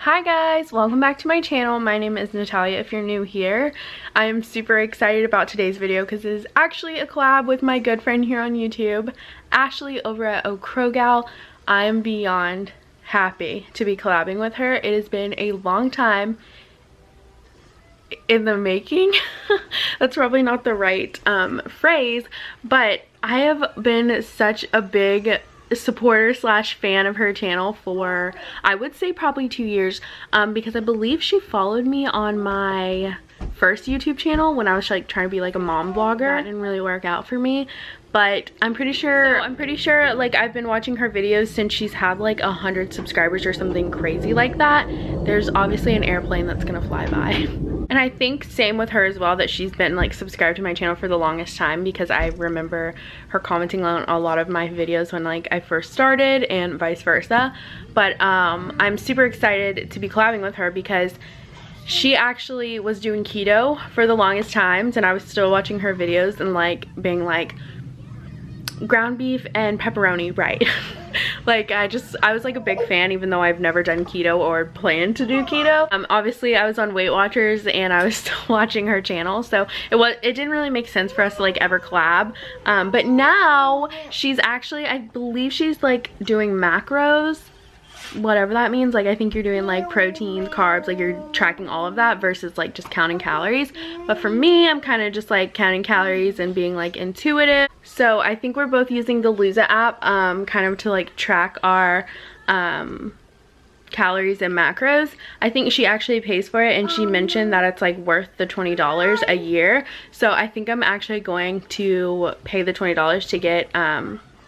Hi guys, welcome back to my channel. My name is Natalia if you're new here. I am super excited about today's video because it is actually a collab with my good friend here on YouTube, Ashley over at Oh Crow Gal. I am beyond happy to be collabing with her. It has been a long time in the making. That's probably not the right phrase, but I have been such a big supporter slash fan of her channel for, I would say, probably 2 years, because I believe she followed me on my first YouTube channel when I was like trying to be like a mom vlogger. That didn't really work out for me, but I'm pretty sure like I've been watching her videos since she's had like 100 subscribers or something crazy like that. There's obviously an airplane that's gonna fly by. And I think same with her as well, that she's been like subscribed to my channel for the longest time, because I remember her commenting on a lot of my videos when like I first started and vice versa. But I'm super excited to be collabing with her because she actually was doing keto for the longest times, and I was still watching her videos and like being like, ground beef and pepperoni, right? Like I was like a big fan, even though I've never done keto or planned to do keto. Obviously I was on Weight Watchers and I was still watching her channel, so it didn't really make sense for us to like ever collab. But now she's actually, I believe she's like doing macros, whatever that means. Like I think you're doing like proteins, carbs, like you're tracking all of that versus like just counting calories. But for me, I'm kind of just like counting calories and being like intuitive. So I think we're both using the Lose It app kind of to like track our calories and macros. I think she actually pays for it, and she mentioned that it's like worth the $20 a year. So I think I'm actually going to pay the $20 to get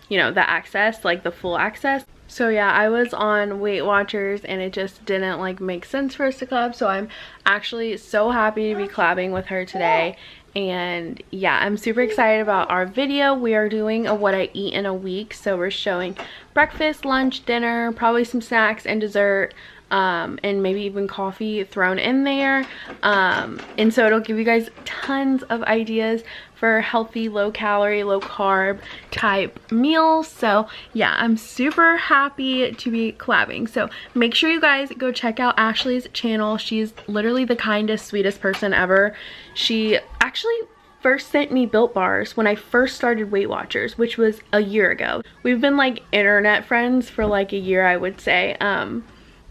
you know, the access, like the full access. So yeah, I was on Weight Watchers and it just didn't like make sense for us to collab, so I'm actually so happy to be collabing with her today. And yeah, I'm super excited about our video. We are doing a what I eat in a week, so we're showing breakfast, lunch, dinner, probably some snacks and dessert, and maybe even coffee thrown in there. And so it'll give you guys tons of ideas for healthy, low calorie, low carb type meals. So yeah, I'm super happy to be collabing. So make sure you guys go check out Ashley's channel. She's literally the kindest, sweetest person ever. She actually first sent me Built Bars when I first started Weight Watchers, which was a year ago. We've been like internet friends for like a year, I would say,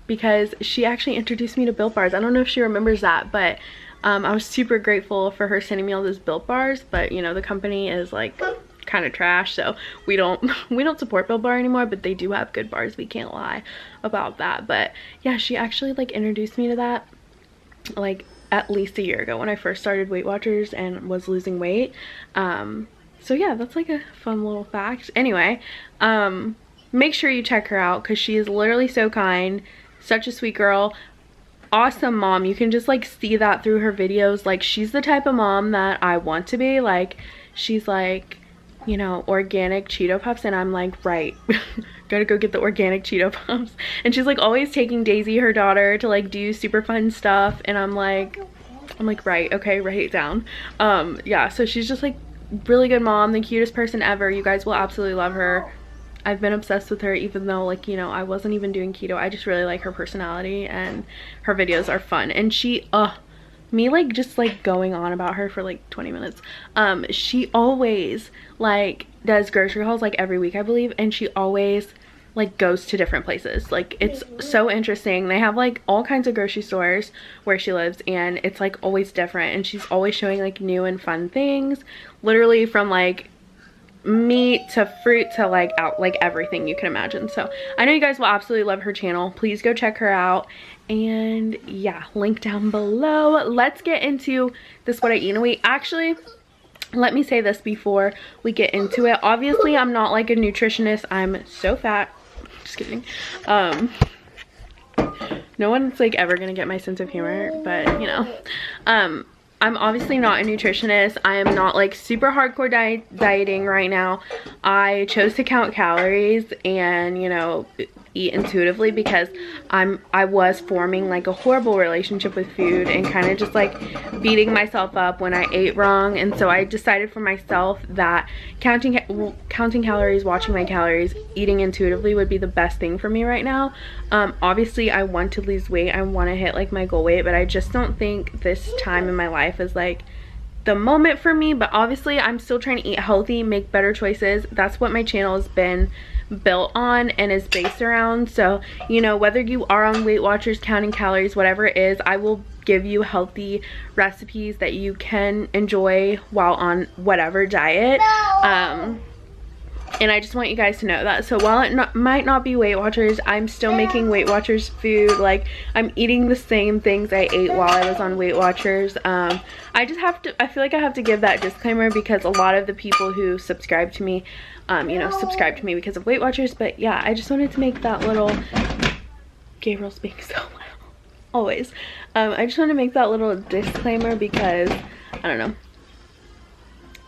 because she actually introduced me to Built Bars. I don't know if she remembers that, but I was super grateful for her sending me all those Built Bars. But you know, the company is like kind of trash, so we don't support Built Bar anymore, but they do have good bars, we can't lie about that. But yeah, she actually like introduced me to that like at least a year ago when I first started Weight Watchers and was losing weight. So yeah, that's like a fun little fact. Anyway, make sure you check her out because she is literally so kind, such a sweet girl, awesome mom. You can just like see that through her videos. Like she's the type of mom that I want to be. Like she's like, you know, organic Cheeto Puffs, and I'm like, right, gotta go get the organic Cheeto Puffs. And she's like always taking Daisy, her daughter, to like do super fun stuff, and I'm like right, okay, write it down. Yeah, so she's just like really good mom, the cutest person ever. You guys will absolutely love her. I've been obsessed with her, even though like, you know, I wasn't even doing keto. I just really like her personality, and her videos are fun. And she me like just like going on about her for like 20 minutes. She always like does grocery hauls like every week, I believe, and she always like goes to different places. Like it's so interesting. They have like all kinds of grocery stores where she lives, and it's like always different, and she's always showing like new and fun things, literally from like meat to fruit to like everything you can imagine. So I know you guys will absolutely love her channel. Please go check her out. And yeah, link down below. Let's get into this what I eat in a week. Actually, let me say this before we get into it. Obviously I'm not like a nutritionist. I'm so fat. Just kidding. No one's like ever gonna get my sense of humor, but you know, I'm obviously not a nutritionist. I am not like super hardcore dieting right now. I chose to count calories and, you know, eat intuitively, because I was forming like a horrible relationship with food and kind of just like beating myself up when I ate wrong. And so I decided for myself that counting calories, watching my calories, eating intuitively would be the best thing for me right now. Obviously I want to lose weight, I want to hit like my goal weight, but I just don't think this time in my life is like the moment for me. But obviously I'm still trying to eat healthy, make better choices. That's what my channel has been built on and is based around. So, you know, whether you are on Weight Watchers, counting calories, whatever it is, I will give you healthy recipes that you can enjoy while on whatever diet. And I just want you guys to know that. So while it might not be Weight Watchers, I'm still making Weight Watchers food. Like, I'm eating the same things I ate while I was on Weight Watchers. I just have to, I feel like I have to give that disclaimer, because a lot of the people who subscribe to me, you know, subscribe to me because of Weight Watchers. But yeah, I just wanted to make that little, Gabriel's being so loud, always. I just want to make that little disclaimer because, I don't know,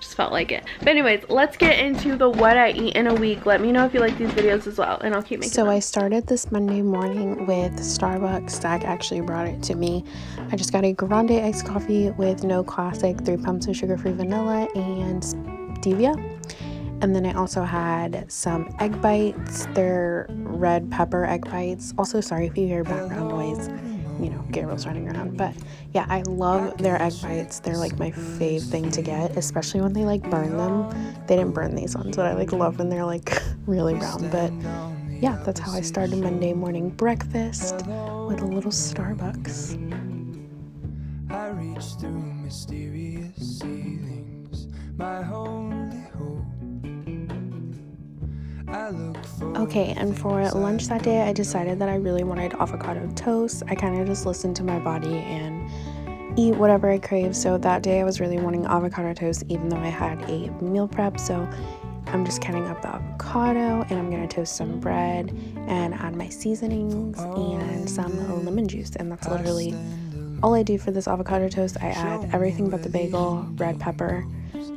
just felt like it. But anyways, let's get into the what I eat in a week. Let me know if you like these videos as well, and I'll keep making them. I started this Monday morning with Starbucks. Zach actually brought it to me. I just got a grande iced coffee with no classic, 3 pumps of sugar-free vanilla and stevia. And then I also had some egg bites. They're red pepper egg bites. Also, sorry if you hear background noise, you know, Gabriel's running around. But yeah, I love their egg bites. They're like my fave thing to get, especially when they like burn them. They didn't burn these ones, but I like love when they're like really brown. But yeah, that's how I started Monday morning breakfast, with a little Starbucks. I reach through mysterious ceilings, my only hope. Okay, and for lunch that day, I decided that I really wanted avocado toast. I kind of just listened to my body and eat whatever I crave. So that day I was really wanting avocado toast, even though I had a meal prep. So I'm just cutting up the avocado, and I'm going to toast some bread and add my seasonings and some lemon juice. And that's literally all I do for this avocado toast. I add everything but the bagel, red pepper,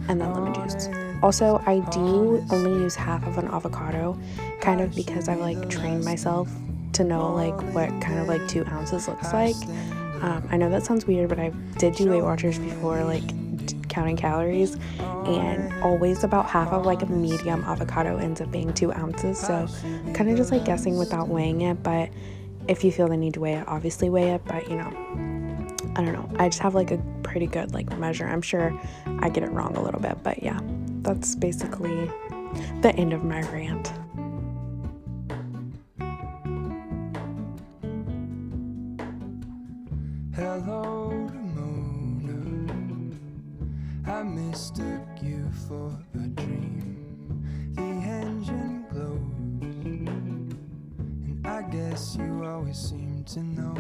and then lemon juice. Also, I do only use half of an avocado, kind of because I've like trained myself to know like what kind of like 2 ounces looks like. I know that sounds weird, but I did do Weight Watchers before, like counting calories, and always about half of like a medium avocado ends up being 2 ounces. So kind of just like guessing without weighing it. But if you feel the need to weigh it, obviously weigh it. But you know, I don't know, I just have like a pretty good like measure. I'm sure I get it wrong a little bit, but yeah, that's basically the end of my rant. Hello, Ramona. I mistook you for a dream. The engine glows, and I guess you always seem to know.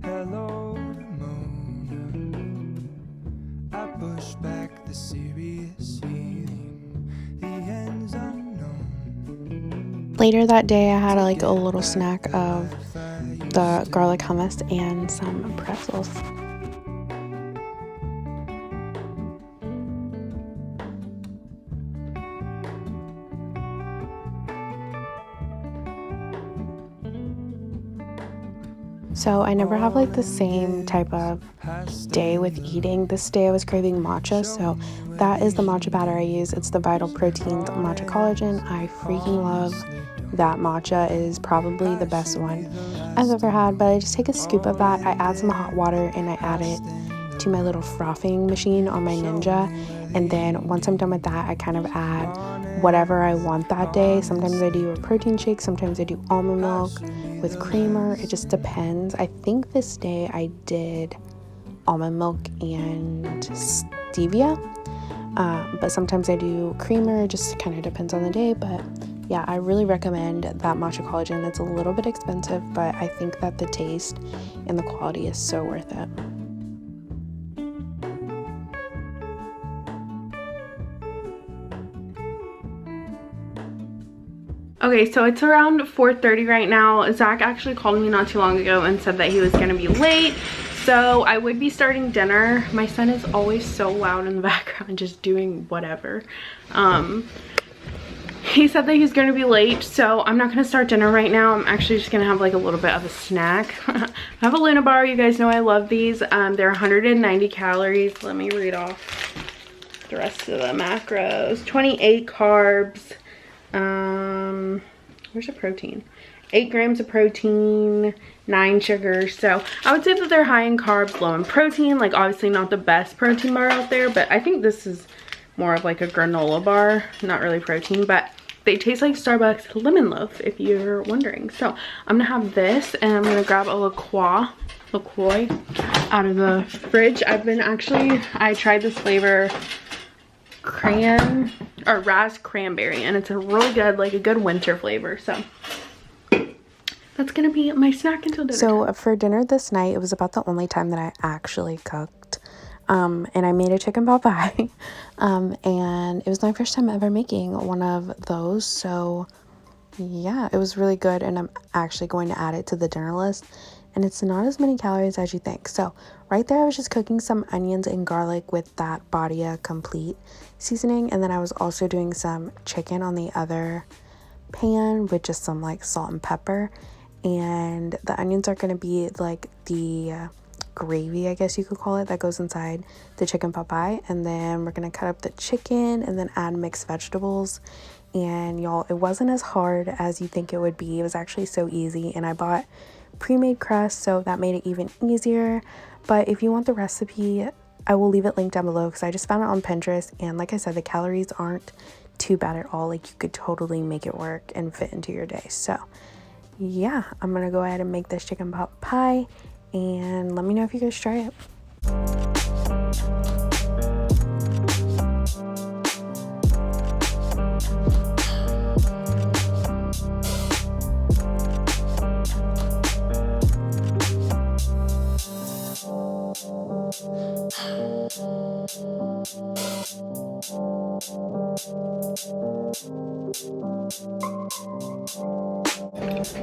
Hello, Ramona. I push back the serious feeling. The end's unknown. Later that day, I had like a little snack of the garlic hummus and some pretzels. So I never have like the same type of day with eating. This day I was craving matcha, so that is the matcha batter I use. It's the Vital Proteins Matcha Collagen. I freaking love that matcha. It is probably the best one I've ever had. But I just take a scoop of that, I add some hot water, and I add it to my little frothing machine on my Ninja. And then once I'm done with that, I kind of add whatever I want that day. Sometimes I do a protein shake, sometimes I do almond milk with creamer. It just depends. I think this day I did almond milk and stevia, but sometimes I do creamer. It just kind of depends on the day. But yeah, I really recommend that matcha collagen. It's a little bit expensive, but I think that the taste and the quality is so worth it. Okay, so it's around 4:30 right now. Zach actually called me not too long ago and said that he was gonna be late, so I would be starting dinner. My son is always so loud in the background, just doing whatever. he said that he's gonna be late, so I'm not gonna start dinner right now. I'm actually just gonna have like a little bit of a snack. I have a Luna bar. You guys know I love these. They're 190 calories. Let me read off the rest of the macros. 28 carbs. Where's the protein? 8 grams of protein, 9 sugars. So I would say that they're high in carbs, low in protein. Like obviously not the best protein bar out there, but I think this is more of like a granola bar, not really protein, but they taste like Starbucks lemon loaf if you're wondering. So I'm gonna have this, and I'm gonna grab a LaCroix out of the fridge. I tried this flavor ras cranberry, and it's a really good, like a good winter flavor. So that's gonna be my snack until dinner. So for dinner this night, it was about the only time that I actually cooked. And I made a chicken pot pie. And it was my first time ever making one of those. So yeah, it was really good. And I'm actually going to add it to the dinner list. And it's not as many calories as you think. So right there, I was just cooking some onions and garlic with that Badia Complete seasoning. And then I was also doing some chicken on the other pan with just some like salt and pepper. And the onions are going to be like the gravy, I guess you could call it, that goes inside the chicken pot pie. And then we're gonna cut up the chicken and then add mixed vegetables. And y'all, it wasn't as hard as you think it would be. It was actually so easy, and I bought pre-made crust, so that made it even easier. But if you want the recipe, I will leave it linked down below because I just found it on Pinterest, and like I said, the calories aren't too bad at all. Like you could totally make it work and fit into your day. So yeah, I'm gonna go ahead and make this chicken pot pie, and let me know if you guys try it.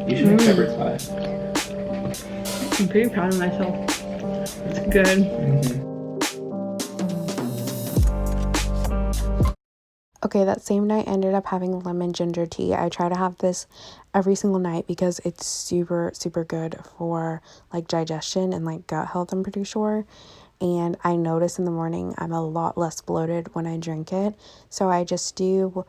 You should make shepherd's pie. I'm pretty proud of myself. It's good. Okay, that same night I ended up having lemon ginger tea. I try to have this every single night because it's super, super good for like digestion and like gut health, I'm pretty sure. And I notice in the morning I'm a lot less bloated when I drink it. So I just do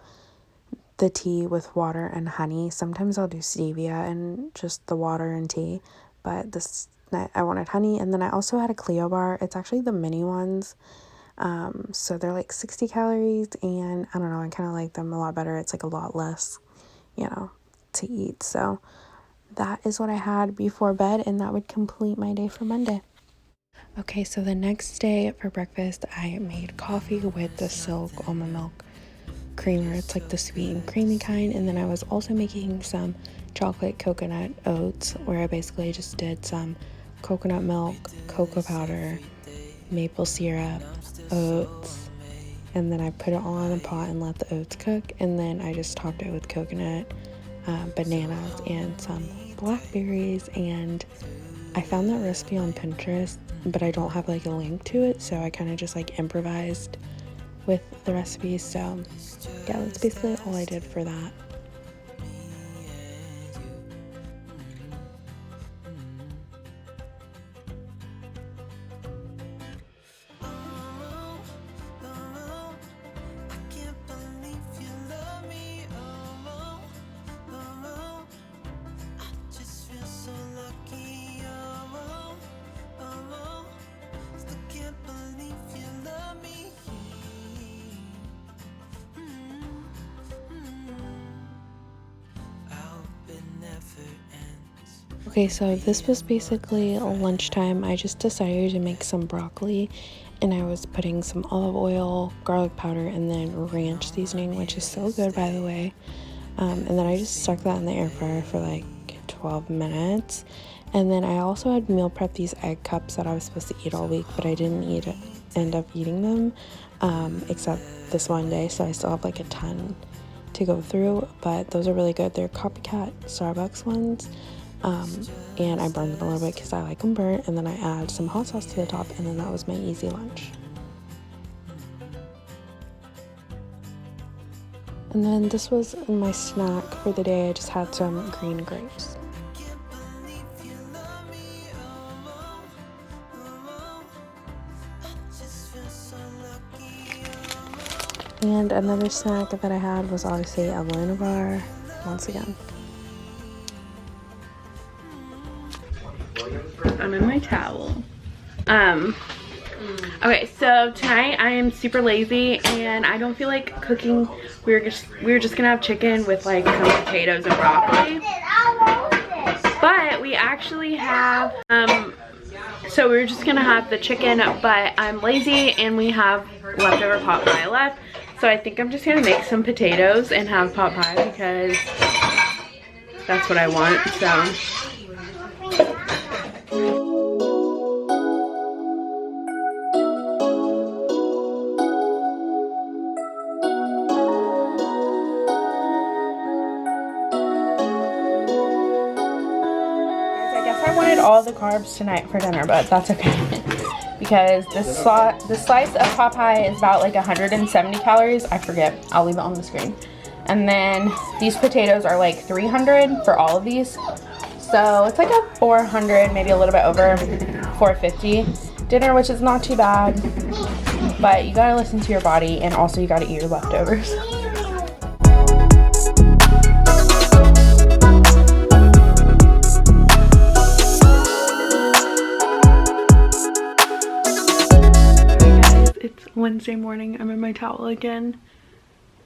the tea with water and honey. Sometimes I'll do stevia and just the water and tea. But this night I wanted honey. And then I also had a Clio bar. It's actually the mini ones. So they're like 60 calories, and I don't know, I kind of like them a lot better. It's like a lot less, you know, to eat. So that is what I had before bed, and that would complete my day for Monday. Okay, so the next day for breakfast, I made coffee with the Silk almond milk creamer. It's like the sweet and creamy kind. And then I was also making some chocolate coconut oats, where I basically just did some coconut milk, cocoa powder, maple syrup, oats, and then I put it all in a pot and let the oats cook. And then I just topped it with coconut, bananas, and some blackberries. And I found that recipe on Pinterest, but I don't have like a link to it, so I kind of just like improvised with the recipe. So yeah, that's basically all I did for that. Okay, so this was basically lunchtime. I just decided to make some broccoli, and I was putting some olive oil, garlic powder, and then ranch seasoning, which is so good, by the way. And then I just stuck that in the air fryer for like 12 minutes. And then I also had meal prepped these egg cups that I was supposed to eat all week, but I didn't end up eating them, except this one day, so I still have like a ton to go through. But those are really good. They're copycat Starbucks ones. And I burned them a little bit because I like them burnt, and then I add some hot sauce to the top, and then that was my easy lunch. And then this was my snack for the day. I just had some green grapes. And another snack that I had was obviously a Luna bar, once again. I'm in my towel. Okay, so tonight I am super lazy and I don't feel like cooking. We were just gonna have chicken with like some potatoes and broccoli. But we actually have so we were just gonna have the chicken, but I'm lazy and we have leftover pot pie left. So I think I'm just gonna make some potatoes and have pot pie because that's what I want. So I wanted all the carbs tonight for dinner, but that's okay because this slice of pot pie is about like 170 calories. I forget. I'll leave it on the screen. And then these potatoes are like 300 for all of these. So it's like a 400, maybe a little bit over 450 dinner, which is not too bad. But you gotta listen to your body and also you gotta eat your leftovers. It's Wednesday morning. I'm in my towel again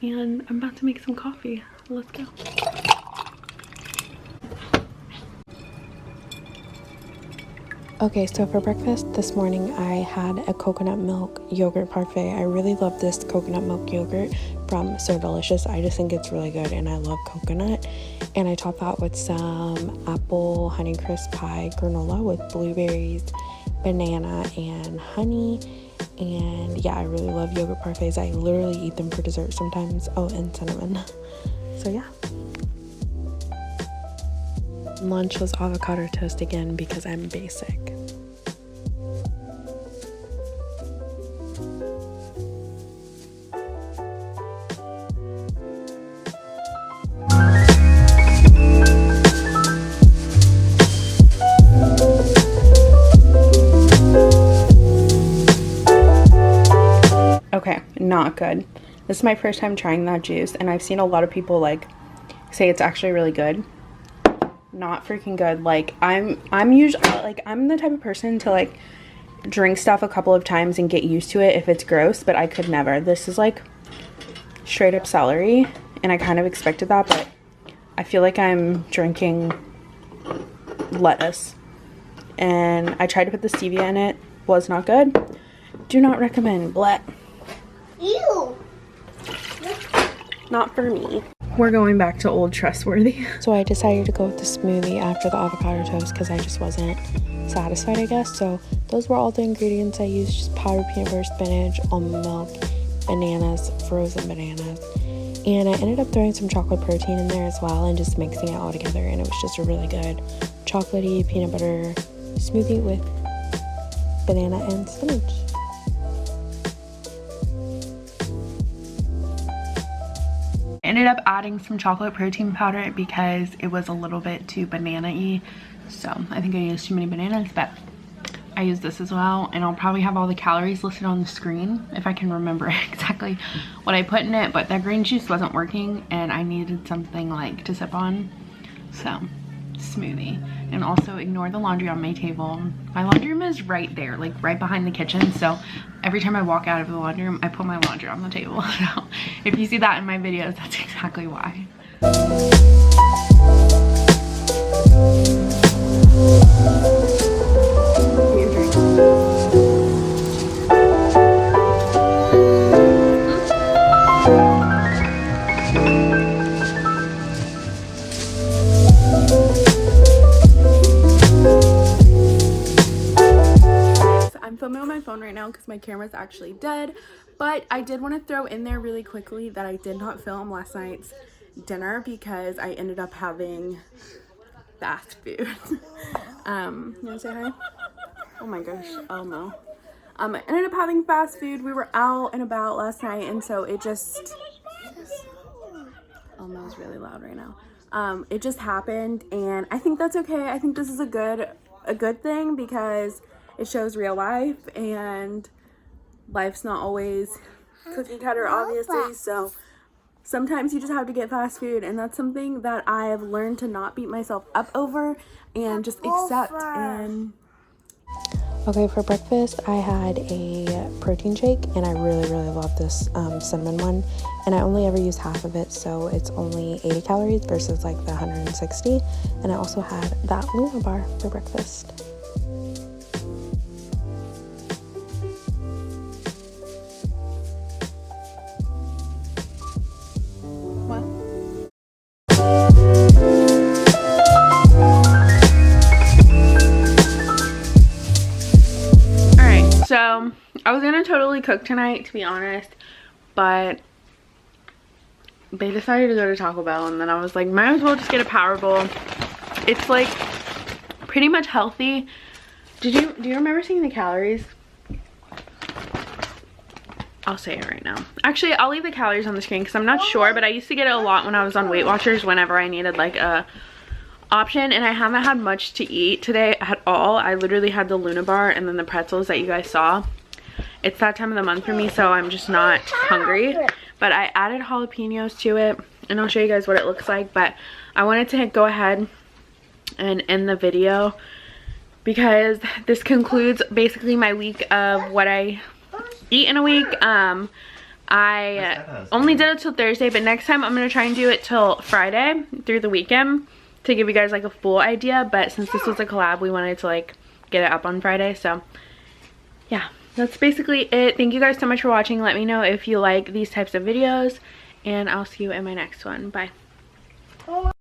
and I'm about to make some coffee. Let's go. Okay, so for breakfast this morning I had a coconut milk yogurt parfait. I really love this coconut milk yogurt from So Delicious. I just think it's really good and I love coconut. And I topped that with some apple Honeycrisp pie granola with blueberries, banana, and honey. And yeah, I really love yogurt parfaits. I literally eat them for dessert sometimes. Oh, and cinnamon. So yeah. Lunch was avocado toast again because I'm basic. Okay, not good. This is my first time trying that juice and I've seen a lot of people like say it's actually really good. Not freaking good. Like I'm usually like I'm the type of person to like drink stuff a couple of times and get used to it if it's gross, but I could never. This is like straight up celery and I kind of expected that, but I feel like I'm drinking lettuce. And I tried to put the stevia in it, was not good. Do not recommend. Bleh. Ew. Not for me. We're going back to Old Trustworthy. So I decided to go with the smoothie after the avocado toast because I just wasn't satisfied, I guess. So those were all the ingredients I used: just powdered peanut butter, spinach, almond milk, bananas, frozen bananas. And I ended up throwing some chocolate protein in there as well and just mixing it all together, and it was just a really good chocolatey peanut butter smoothie with banana and spinach. Ended up adding some chocolate protein powder because it was a little bit too banana-y. So I think I used too many bananas, but I used this as well. And I'll probably have all the calories listed on the screen if I can remember exactly what I put in it. But that green juice wasn't working and I needed something like to sip on. So smoothie. And also ignore the laundry on my table. My laundry room is right there, like right behind the kitchen. So every time I walk out of the laundry room, I put my laundry on the table. So if you see that in my videos, that's exactly why. I'm filming on my phone right now because my camera's actually dead, but I did want to throw in there really quickly that I did not film last night's dinner because I ended up having fast food. You wanna say hi? Oh my gosh, oh no. I ended up having fast food. We were out and about last night and so it just Elmo's really loud right now. It just happened, and I think that's okay. I think this is a good thing because it shows real life, and life's not always cookie cutter, obviously. So sometimes you just have to get fast food, and that's something that I have learned to not beat myself up over and just accept. And okay, for breakfast I had a protein shake, and I really love this cinnamon one, and I only ever use half of it, so it's only 80 calories versus like the 160. And I also had that Luna bar for breakfast. so I was gonna totally cook tonight, to be honest, but they decided to go to Taco Bell, and then I was like, might as well just get a Power Bowl. It's like pretty much healthy. Do you remember seeing the calories? I'll say it right now. Actually, I'll leave the calories on the screen because I'm not sure, but I used to get it a lot when I was on Weight Watchers whenever I needed like a option, and I haven't had much to eat today at all. I literally had the Luna bar and then the pretzels that you guys saw. It's that time of the month for me, so I'm just not hungry, but I added jalapenos to it, and I'll show you guys what it looks like. But I wanted to go ahead and end the video because this concludes basically my week of what I eat in a week. I only did it till Thursday, but next time I'm gonna try and do it till Friday through the weekend to give you guys like a full idea. But since this was a collab, we wanted to like get it up on Friday, so yeah, that's basically it. Thank you guys so much for watching. Let me know if you like these types of videos, and I'll see you in my next one. Bye.